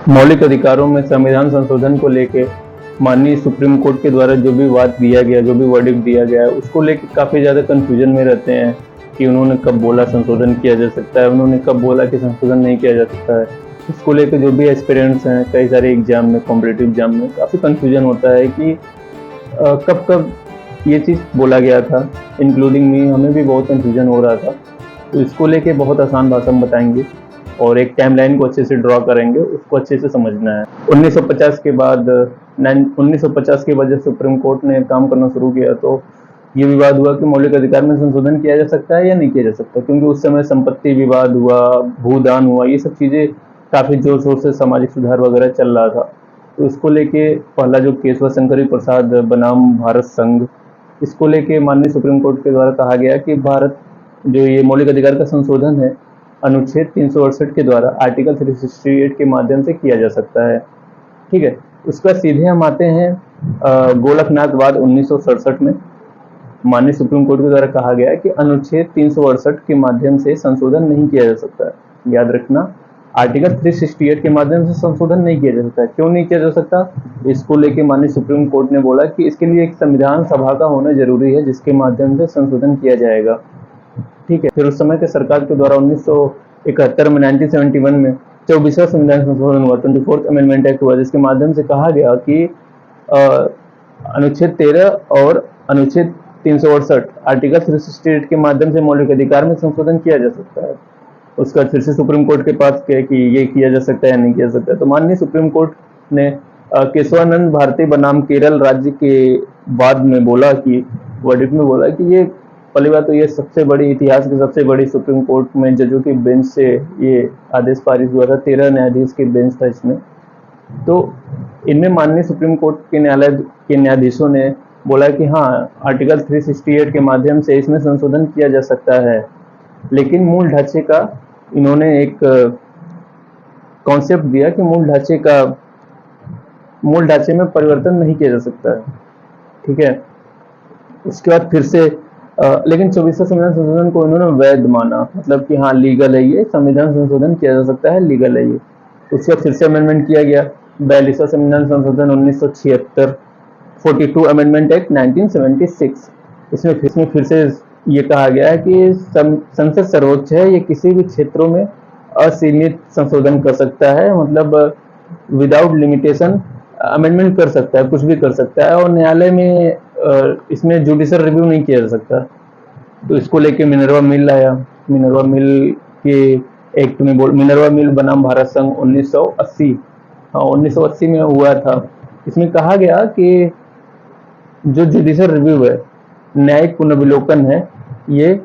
मौलिक अधिकारों में संविधान संशोधन को लेके माननीय सुप्रीम कोर्ट के द्वारा जो भी वाद दिया गया, जो भी वर्डिक्ट दिया गया है, उसको लेके काफ़ी ज़्यादा कन्फ्यूजन में रहते हैं कि उन्होंने कब बोला संशोधन किया जा सकता है, उन्होंने कब बोला कि संशोधन नहीं किया जा सकता है। इसको लेके जो भी एस्पिरेंट्स हैं कई सारे एग्जाम में, कॉम्पिटिटिव एग्जाम में काफ़ी कन्फ्यूजन होता है कि कब कब ये चीज़ बोला गया था, इंक्लूडिंग मी, हमें भी बहुत कन्फ्यूजन हो रहा था। तो इसको लेके बहुत आसान भाषा में बताएंगे और एक टाइमलाइन को अच्छे से ड्रॉ करेंगे, उसको अच्छे से समझना है। 1950 के बाद 1950 के बाद जब सुप्रीम कोर्ट ने काम करना शुरू किया तो ये विवाद हुआ कि मौलिक अधिकार में संशोधन किया जा सकता है या नहीं किया जा सकता, क्योंकि उस समय संपत्ति विवाद हुआ, भूदान हुआ, ये सब चीज़ें काफ़ी जोर शोर से सामाजिक सुधार वगैरह चल रहा था। तो इसको लेके पहला जो केस हुआ शंकरी प्रसाद बनाम भारत संघ, इसको लेके माननीय सुप्रीम कोर्ट के द्वारा कहा गया कि भारत जो ये मौलिक अधिकार का संशोधन है अनुच्छेद 368 के द्वारा आर्टिकल 368 के माध्यम से किया जा सकता है। ठीक है, उसका सीधे हम आते हैं गोलकनाथ वाद 1967 में माननीय सुप्रीम कोर्ट के द्वारा कहा गया कि अनुच्छेद 368 के माध्यम से संशोधन नहीं किया जा सकता है। याद रखना, आर्टिकल 368 के माध्यम से संशोधन नहीं किया जा सकता है। क्यों नहीं किया जा सकता? इसको लेके माननीय सुप्रीम कोर्ट ने बोला कि इसके लिए एक संविधान सभा का होना जरूरी है जिसके माध्यम से संशोधन किया जाएगा। ठीक है, फिर उस समय के सरकार के द्वारा 1971 में 1971 में 24वां संविधान संशोधन हुआ, 24th अमेंडमेंट एक्ट हुआ, जिसके माध्यम से कहा गया कि अनुच्छेद 13 और अनुच्छेद 368 आर्टिकल 368 के माध्यम से मौलिक अधिकार में संशोधन किया जा सकता है। उसका फिर से सुप्रीम कोर्ट के पास गए कि ये किया जा सकता है या नहीं किया जा सकता है। तो माननीय सुप्रीम कोर्ट ने केशवानंद भारती बनाम केरल राज्य के बाद में बोला कि वर्डिक्ट में बोला कि ये पहली बात तो ये सबसे बड़ी, इतिहास की सबसे बड़ी सुप्रीम कोर्ट में जजों की बेंच से ये आदेश पारित हुआ था। 13 न्यायाधीश की बेंच था इसमें। तो इनमें माननीय सुप्रीम कोर्ट के न्यायालय के न्यायाधीशों ने बोला कि हाँ, आर्टिकल 368 के माध्यम से इसमें संशोधन किया जा सकता है, लेकिन मूल ढांचे का इन्होंने एक कॉन्सेप्ट दिया कि मूल ढांचे में परिवर्तन नहीं किया जा सकता है। ठीक है, उसके बाद फिर से लेकिन 24वां संविधान संशोधन को इन्होंने वैध माना, मतलब कि हाँ लीगल है, ये संविधान संशोधन किया जा सकता है, लीगल है ये। उसके बाद फिर से अमेंडमेंट किया गया, 42वां संविधान संशोधन 1976, 42 अमेंडमेंट एक्ट 1976। इसमें फिर से ये कहा गया है कि संसद सर्वोच्च है, ये किसी भी क्षेत्रों में असीमित संशोधन कर सकता है, मतलब विदाउट लिमिटेशन अमेंडमेंट कर सकता है, कुछ भी कर सकता है, और न्यायालय में इसमें जुडिशियल रिव्यू नहीं किया जा सकता। तो इसको लेके मिनर्वा मिल आया। मिनर्वा मिल के एक्ट में मिनर्वा मिल बनाम भारत संघ 1980, हाँ 1980 में हुआ था। इसमें कहा गया कि जो जुडिशियल रिव्यू है, न्यायिक पुनर्विलोकन है, ये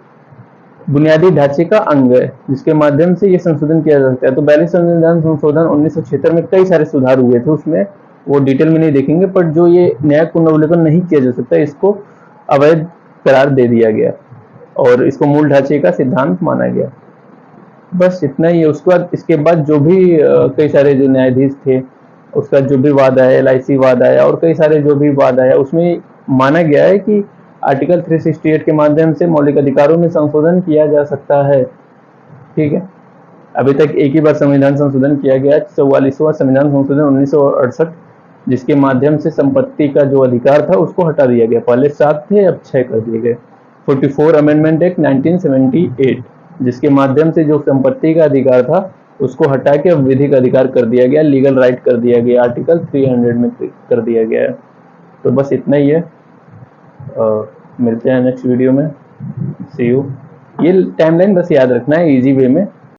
बुनियादी ढांचे का अंग है जिसके माध्यम से ये संशोधन किया जा सकता है। तो 42 संविधान संशोधन 1976 में कई सारे सुधार हुए थे, उसमें वो डिटेल में नहीं देखेंगे, पर जो ये न्यायिक पुनर्विलोकन नहीं किया जा सकता, इसको अवैध करार दे दिया गया और इसको मूल ढांचे का सिद्धांत माना गया। बस इतना ही है। उसके बाद इसके बाद जो भी कई सारे जो न्यायाधीश थे, उसका जो भी वाद आया, LIC वाद आया और कई सारे जो भी वाद आया, उसमें माना गया है कि आर्टिकल 368 के माध्यम से मौलिक अधिकारों में संशोधन किया जा सकता है। ठीक है, अभी तक एक ही बार संविधान संशोधन किया गया, 44वां संविधान संशोधन 1968, जिसके माध्यम से संपत्ति का जो अधिकार था उसको हटा दिया गया। पहले 7 थे, अब 6 कर दिए गए। 44 अमेंडमेंट एक्ट 1978, जिसके माध्यम से जो संपत्ति का अधिकार था उसको हटा के अब विधिक अधिकार कर दिया गया, लीगल राइट कर दिया गया, आर्टिकल 300 में कर दिया गया है। तो बस इतना ही है। मिलते हैं नेक्स्ट वीडियो में। सी यू। ये टाइमलाइन बस याद रखना है इजी वे में।